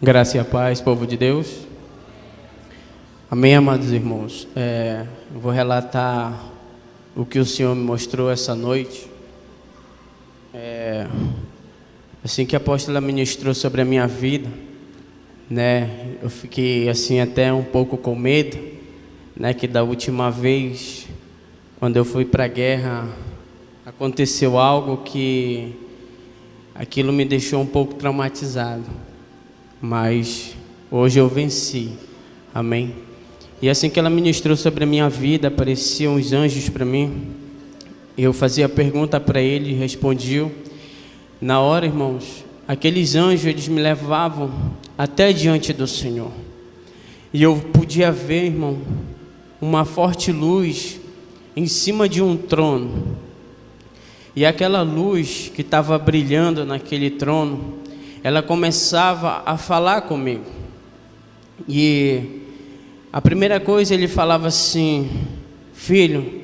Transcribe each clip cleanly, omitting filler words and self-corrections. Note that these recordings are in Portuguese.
Graça e a paz, povo de Deus. Amém, amados irmãos. Eu vou relatar o que o Senhor me mostrou essa noite. Assim que a apóstola ministrou sobre a minha vida, né? Eu fiquei assim até um pouco com medo, né? Que da última vez, quando eu fui para a guerra, aconteceu algo que aquilo me deixou um pouco traumatizado. Mas hoje eu venci, amém? E assim que ela ministrou sobre a minha vida, apareciam os anjos para mim. Eu fazia pergunta para ele e respondiam. Na hora, irmãos, aqueles anjos, eles me levavam até diante do Senhor. E eu podia ver, irmão, uma forte luz em cima de um trono. E aquela luz que estava brilhando naquele trono, ela começava a falar comigo. E a primeira coisa, ele falava assim: filho,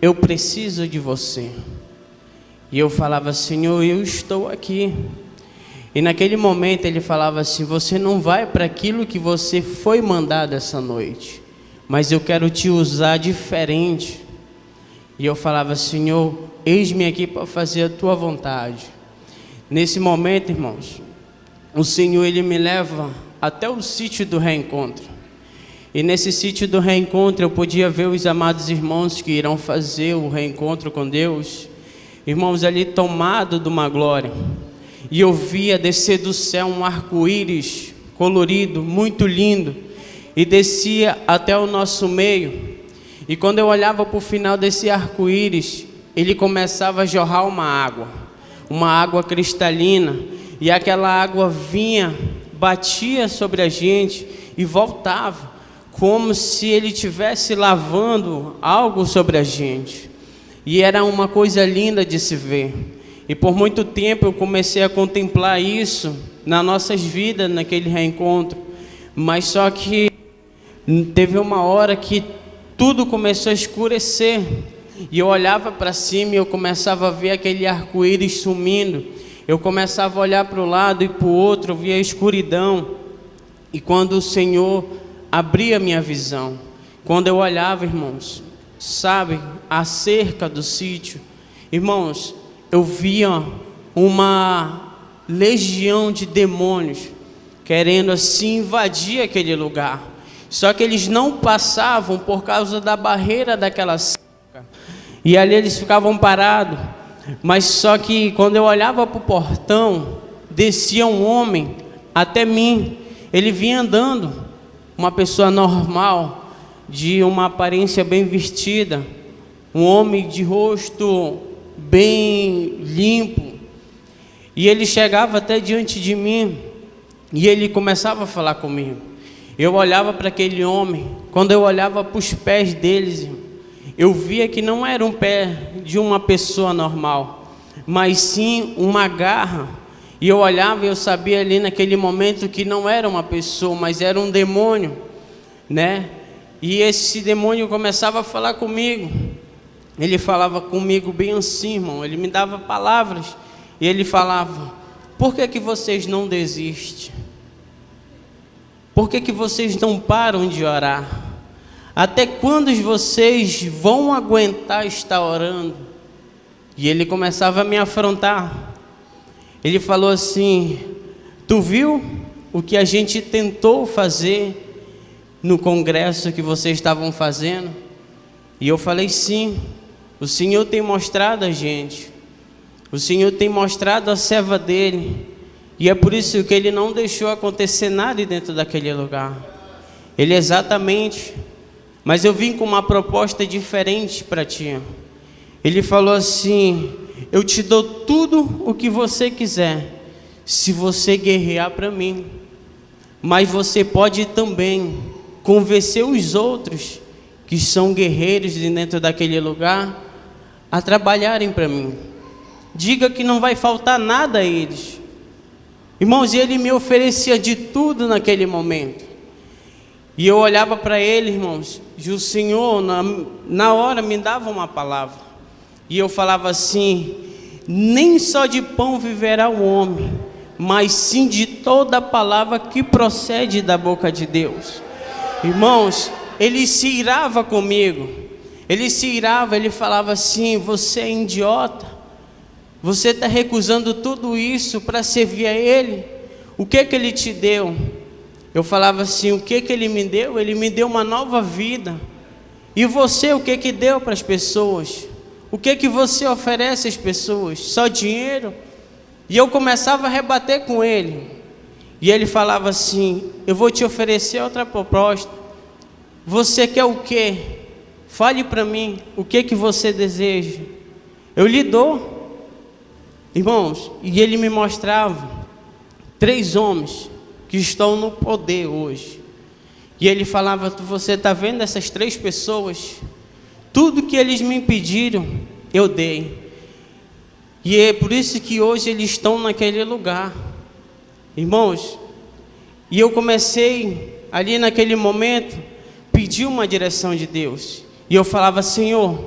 eu preciso de você. E eu falava: Senhor, eu estou aqui. E naquele momento ele falava assim: você não vai para aquilo que você foi mandado essa noite, mas eu quero te usar diferente. E eu falava: Senhor, eis-me aqui para fazer a tua vontade. Nesse momento, irmãos, o Senhor, ele me leva até o sítio do reencontro. E nesse sítio do reencontro eu podia ver os amados irmãos que irão fazer o reencontro com Deus. Irmãos, ali tomado de uma glória. E eu via descer do céu um arco-íris colorido, muito lindo. E descia até o nosso meio. E quando eu olhava para o final desse arco-íris, ele começava a jorrar uma água cristalina. E aquela água vinha, batia sobre a gente e voltava, como se ele estivesse lavando algo sobre a gente. E era uma coisa linda de se ver. E por muito tempo eu comecei a contemplar isso nas nossas vidas, naquele reencontro. Mas só que teve uma hora que tudo começou a escurecer. E eu olhava para cima e eu começava a ver aquele arco-íris sumindo. Eu começava a olhar para o lado e para o outro, eu via a escuridão. E quando o Senhor abria a minha visão, quando eu olhava, irmãos, sabe, acerca do sítio, irmãos, eu via uma legião de demônios querendo assim invadir aquele lugar. Só que eles não passavam por causa da barreira daquela cerca. E ali eles ficavam parados. Mas só que quando eu olhava para o portão, descia um homem até mim. Ele vinha andando, uma pessoa normal, de uma aparência bem vestida, um homem de rosto bem limpo. E ele chegava até diante de mim e ele começava a falar comigo. Eu olhava para aquele homem, quando eu olhava para os pés deles, eu via que não era um pé de uma pessoa normal, mas sim uma garra. E eu olhava e eu sabia ali naquele momento que não era uma pessoa, mas era um demônio, né? E esse demônio começava a falar comigo. Ele falava comigo bem assim, irmão. Ele me dava palavras e ele falava: por que vocês não desistem? Por que vocês não param de orar? Até quando vocês vão aguentar estar orando? E ele começava a me afrontar. Ele falou assim: tu viu o que a gente tentou fazer no congresso que vocês estavam fazendo? E eu falei: sim, o Senhor tem mostrado a gente. O Senhor tem mostrado a serva dele. E é por isso que ele não deixou acontecer nada dentro daquele lugar. Ele exatamente... Mas eu vim com uma proposta diferente para ti. Ele falou assim: eu te dou tudo o que você quiser, se você guerrear para mim. Mas você pode também convencer os outros que são guerreiros dentro daquele lugar a trabalharem para mim. diga que não vai faltar nada a eles. Irmãos, e ele me oferecia de tudo naquele momento. E eu olhava para ele, irmãos, e o Senhor na hora me dava uma palavra. E eu falava assim: nem só de pão viverá o homem, mas sim de toda a palavra que procede da boca de Deus. Irmãos, ele se irava comigo. Ele se irava, ele falava assim: você é idiota. Você está recusando tudo isso para servir a Ele? O que Ele te deu? Eu falava assim: o que Ele me deu? Ele me deu uma nova vida. E você, o que deu para as pessoas? O que você oferece às pessoas? Só dinheiro? E eu começava a rebater com ele. E ele falava assim: eu vou te oferecer outra proposta. Você quer o quê? Fale para mim, o que você deseja? Eu lhe dou. Irmãos, e ele me mostrava 3 homens que estão no poder hoje. E ele falava: você está vendo essas 3 pessoas? Tudo que eles me pediram, eu dei. E é por isso que hoje eles estão naquele lugar. Irmãos, e eu comecei ali naquele momento, pedir uma direção de Deus. E eu falava: Senhor,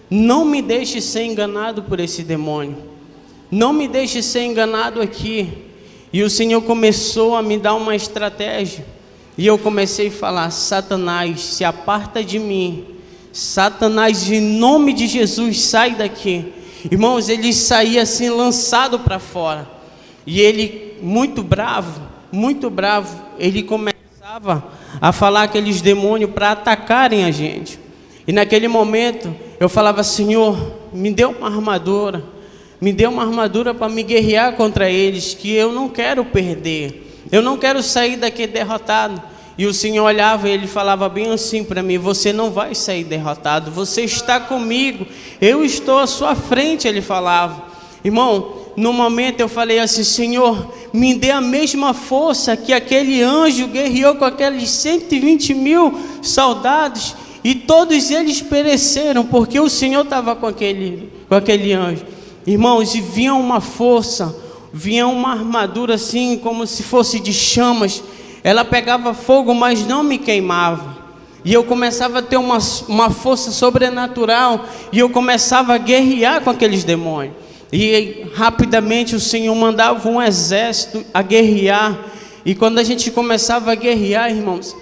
não me deixe ser enganado por esse demônio. Não me deixe ser enganado aqui. E o Senhor começou a me dar uma estratégia. E eu comecei a falar: Satanás, se aparta de mim. Satanás, em nome de Jesus, sai daqui. Irmãos, ele saía assim, lançado para fora. E ele, muito bravo, ele começava a falar aqueles demônios para atacarem a gente. E naquele momento, eu falava: Senhor, me dê uma armadura. Me dê uma armadura para me guerrear contra eles, que eu não quero perder. Eu não quero sair daqui derrotado. E o Senhor olhava e ele falava bem assim para mim: você não vai sair derrotado, você está comigo, eu estou à sua frente, ele falava. Irmão, no momento eu falei assim: Senhor, me dê a mesma força que aquele anjo guerreou com aqueles 120.000 soldados, e todos eles pereceram, porque o Senhor estava com aquele anjo. Irmãos, e vinha uma força, vinha uma armadura assim, como se fosse de chamas. Ela pegava fogo, mas não me queimava. E eu começava a ter uma força sobrenatural. E eu começava a guerrear com aqueles demônios. E rapidamente o Senhor mandava um exército a guerrear. E quando a gente começava a guerrear, irmãos,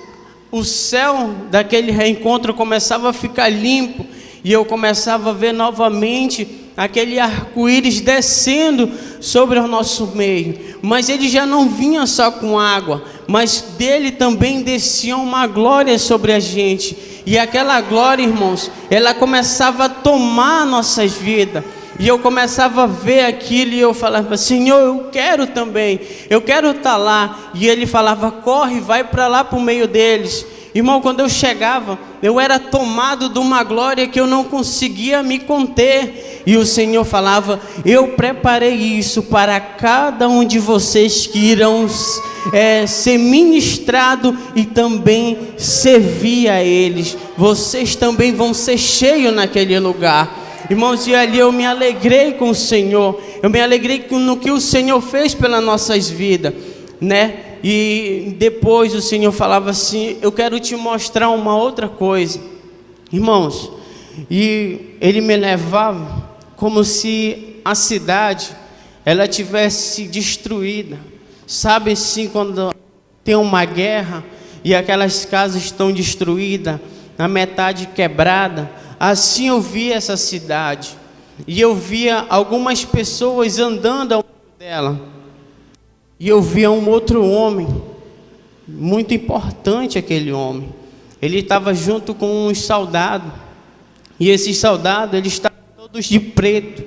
o céu daquele reencontro começava a ficar limpo. E eu começava a ver novamente aquele arco-íris descendo sobre o nosso meio. Mas ele já não vinha só com água, mas dele também descia uma glória sobre a gente. E aquela glória, irmãos, ela começava a tomar nossas vidas. E eu começava a ver aquilo e eu falava: Senhor, eu quero também, eu quero estar lá. E ele falava: corre, vai para lá para o meio deles. Irmão, quando eu chegava, eu era tomado de uma glória que eu não conseguia me conter. E o Senhor falava: eu preparei isso para cada um de vocês que irão ser ministrado e também servir a eles. Vocês também vão ser cheios naquele lugar. Irmãos, e ali eu me alegrei com o Senhor. Eu me alegrei no que o Senhor fez pelas nossas vidas, né? E depois o Senhor falava assim: eu quero te mostrar uma outra coisa. Irmãos, e Ele me levava como se a cidade ela tivesse destruída. Sabe assim, quando tem uma guerra e aquelas casas estão destruídas, a metade quebrada. Assim eu via essa cidade. E eu via algumas pessoas andando ao lado dela. E eu via um outro homem, muito importante aquele homem. Ele estava junto com uns soldados. E esses soldados, eles estavam todos de preto.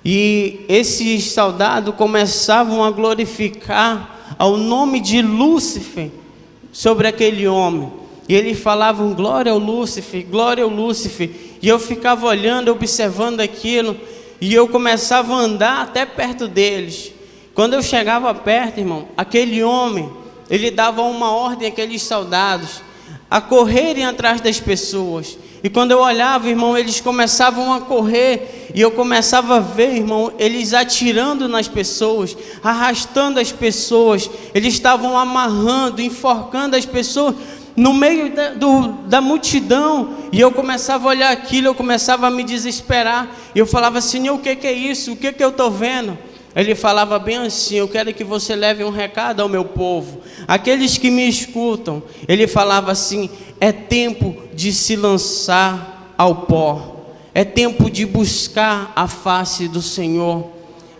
E esses soldados começavam a glorificar ao nome de Lúcifer sobre aquele homem. E eles falavam: glória ao Lúcifer, glória ao Lúcifer. E eu ficava olhando, observando aquilo. E eu começava a andar até perto deles. Quando eu chegava perto, irmão, aquele homem, ele dava uma ordem àqueles soldados a correrem atrás das pessoas. E quando eu olhava, irmão, eles começavam a correr, e eu começava a ver, irmão, eles atirando nas pessoas, arrastando as pessoas, eles estavam amarrando, enforcando as pessoas no meio da multidão. E eu começava a olhar aquilo, eu começava a me desesperar, e eu falava: Senhor, o que é isso? O que eu estou vendo? Ele falava bem assim: eu quero que você leve um recado ao meu povo, aqueles que me escutam. Ele falava assim: é tempo de se lançar ao pó, é tempo de buscar a face do Senhor.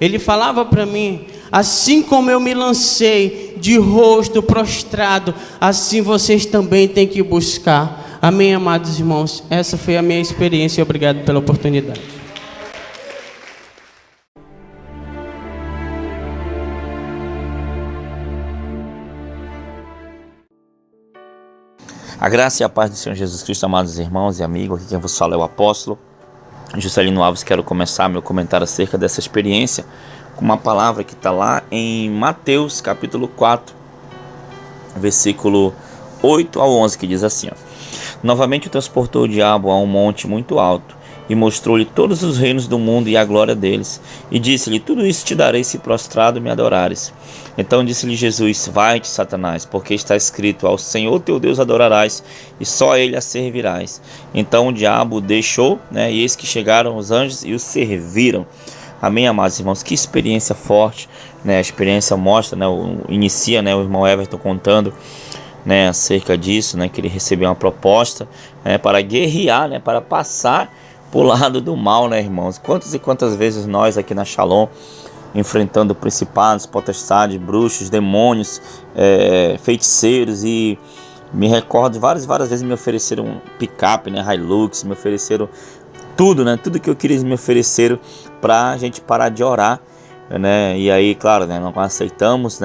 Ele falava para mim: assim como eu me lancei de rosto prostrado, assim vocês também têm que buscar. Amém, amados irmãos? Essa foi a minha experiência, e obrigado pela oportunidade. A graça e a paz do Senhor Jesus Cristo, amados irmãos e amigos, aqui quem vos fala é o apóstolo Juscelino Alves. Quero começar meu comentário acerca dessa experiência com uma palavra que está lá em Mateus capítulo 4, versículo 8 ao 11, que diz assim: novamente o transportou o diabo a um monte muito alto, e mostrou-lhe todos os reinos do mundo e a glória deles, e disse-lhe: tudo isso te darei se prostrado me adorares. Então disse-lhe Jesus: vai-te, Satanás, porque está escrito: ao Senhor teu Deus adorarás, e só a ele a servirás. Então o diabo o deixou, e eis que chegaram os anjos e o serviram. Amém, amados irmãos? Que experiência forte, A experiência mostra, inicia, o irmão Everton contando, acerca disso, que ele recebeu uma proposta, para guerrear, para passar pro lado do mal, irmãos? Quantas e quantas vezes nós aqui na Shalom, enfrentando principados, potestades, bruxos, demônios, feiticeiros, e me recordo várias vezes me ofereceram picape, Hilux, me ofereceram tudo, tudo que eu queria, me ofereceram para a gente parar de orar, e aí, claro, não aceitamos,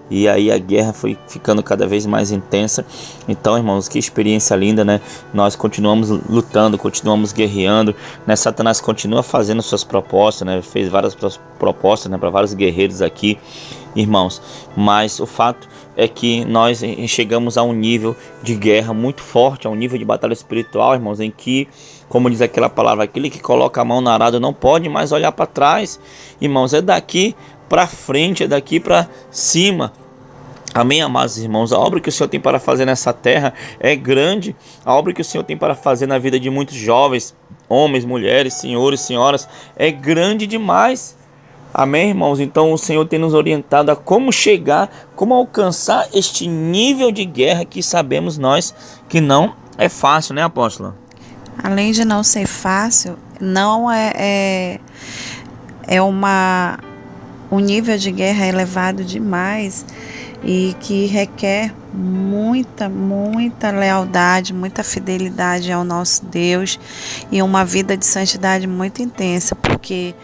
e aí a guerra foi ficando cada vez mais intensa. Então, irmãos, que experiência linda, Nós continuamos lutando, continuamos guerreando, Satanás continua fazendo suas propostas, Fez várias propostas, para vários guerreiros aqui, irmãos. Mas o fato é que nós chegamos a um nível de guerra muito forte, a um nível de batalha espiritual, irmãos, em que, como diz aquela palavra, aquele que coloca a mão no arado não pode mais olhar para trás, irmãos. É daqui para frente, é daqui para cima. Amém, amados irmãos? A obra que o Senhor tem para fazer nessa terra é grande. A obra que o Senhor tem para fazer na vida de muitos jovens, homens, mulheres, senhores, senhoras, é grande demais. Amém, irmãos? Então o Senhor tem nos orientado a como chegar, como alcançar este nível de guerra que sabemos nós que não é fácil, apóstolo? Além de não ser fácil, não um nível de guerra elevado demais, e que requer muita lealdade, muita fidelidade ao nosso Deus, e uma vida de santidade muito intensa, porque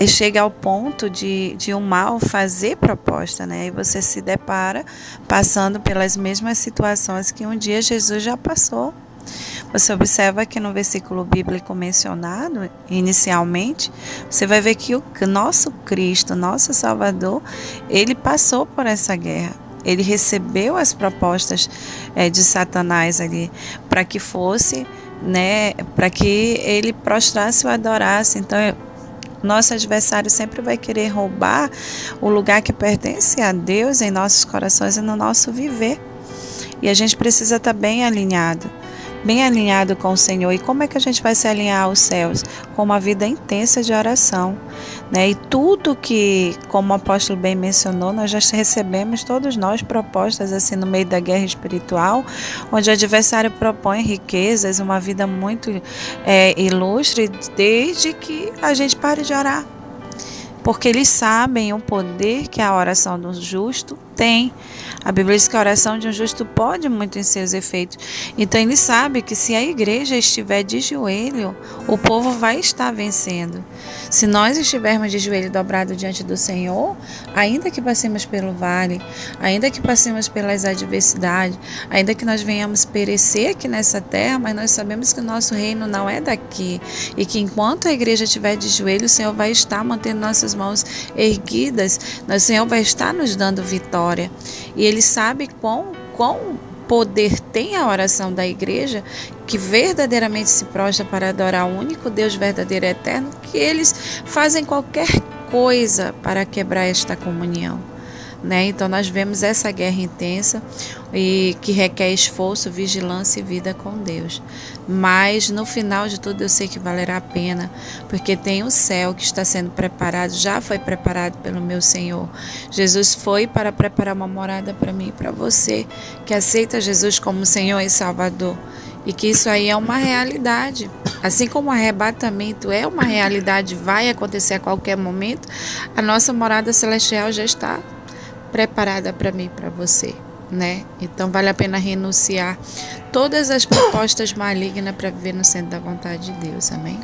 chega ao ponto de o mal fazer proposta, E você se depara passando pelas mesmas situações que um dia Jesus já passou. Você observa que no versículo bíblico mencionado inicialmente, você vai ver que o nosso Cristo, nosso Salvador, ele passou por essa guerra. Ele recebeu as propostas de Satanás ali, para que fosse, para que ele prostrasse ou adorasse. Então, nosso adversário sempre vai querer roubar o lugar que pertence a Deus em nossos corações e no nosso viver. E a gente precisa estar bem alinhado com o Senhor. E como é que a gente vai se alinhar aos céus? Com uma vida intensa de oração, E tudo que, como o apóstolo bem mencionou, nós já recebemos, todos nós, propostas assim no meio da guerra espiritual, onde o adversário propõe riquezas, uma vida muito ilustre, desde que a gente pare de orar. Porque eles sabem o poder que a oração do justo tem. A Bíblia diz que a oração de um justo pode muito em seus efeitos. Então ele sabe que se a igreja estiver de joelho, o povo vai estar vencendo. Se nós estivermos de joelho dobrado diante do Senhor, ainda que passemos pelo vale, ainda que passemos pelas adversidades, ainda que nós venhamos perecer aqui nessa terra, mas nós sabemos que o nosso reino não é daqui, e que enquanto a igreja estiver de joelho, o Senhor vai estar mantendo nossas mãos erguidas, o Senhor vai estar nos dando vitória. E Ele sabe quão poder tem a oração da igreja, que verdadeiramente se prostra para adorar o único Deus verdadeiro e eterno, que eles fazem qualquer coisa para quebrar esta comunhão, né? Então nós vemos essa guerra intensa e que requer esforço, vigilância e vida com Deus. Mas no final de tudo eu sei que valerá a pena, porque tem o céu que está sendo preparado, já foi preparado pelo meu Senhor. Jesus foi para preparar uma morada para mim e para você, que aceita Jesus como Senhor e Salvador. E que isso aí é uma realidade. Assim como o arrebatamento é uma realidade, vai acontecer a qualquer momento, a nossa morada celestial já está preparada para mim e para você, né? Então vale a pena renunciar todas as propostas malignas para viver no centro da vontade de Deus, amém?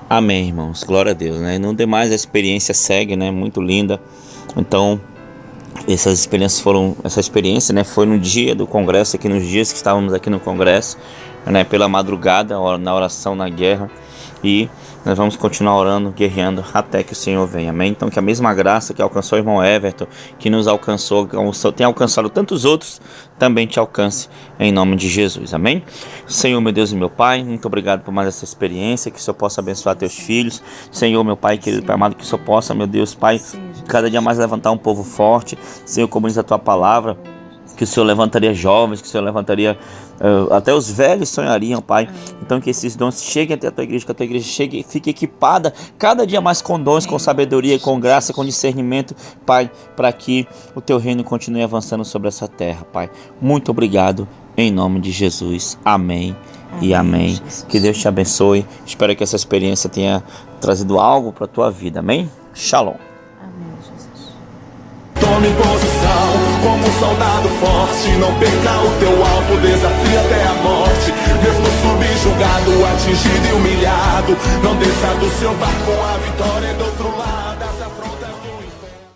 Amém, irmãos, glória a Deus, né? No demais a experiência segue, né? Muito linda. Então, essa experiência, né, foi no dia do congresso, aqui nos dias que estávamos aqui no congresso, né, pela madrugada, na oração, na guerra, e nós vamos continuar orando, guerreando até que o Senhor venha, amém? Então que a mesma graça que alcançou o irmão Everton, que nos alcançou, tem alcançado tantos outros, também te alcance em nome de Jesus, amém? Senhor, meu Deus e meu Pai, muito obrigado por mais essa experiência, que o Senhor possa abençoar teus filhos. Senhor, meu Pai querido, Pai amado, que o Senhor possa, meu Deus, Pai, cada dia mais levantar um povo forte. Senhor, como diz a tua palavra, que o Senhor levantaria jovens, que o Senhor levantaria até os velhos sonhariam, Pai. Então que esses dons cheguem até a tua igreja, que a tua igreja chegue, fique equipada cada dia mais com dons, com sabedoria, com graça, com discernimento, Pai, para que o teu reino continue avançando sobre essa terra, Pai. Muito obrigado, em nome de Jesus. Amém e amém. Que Deus te abençoe. Espero que essa experiência tenha trazido algo para a tua vida, amém? Shalom. Tome posição como um soldado forte. Não perca o teu alvo, desafie até a morte. Mesmo subjugado, atingido e humilhado, não desça do seu barco, a vitória é do outro lado.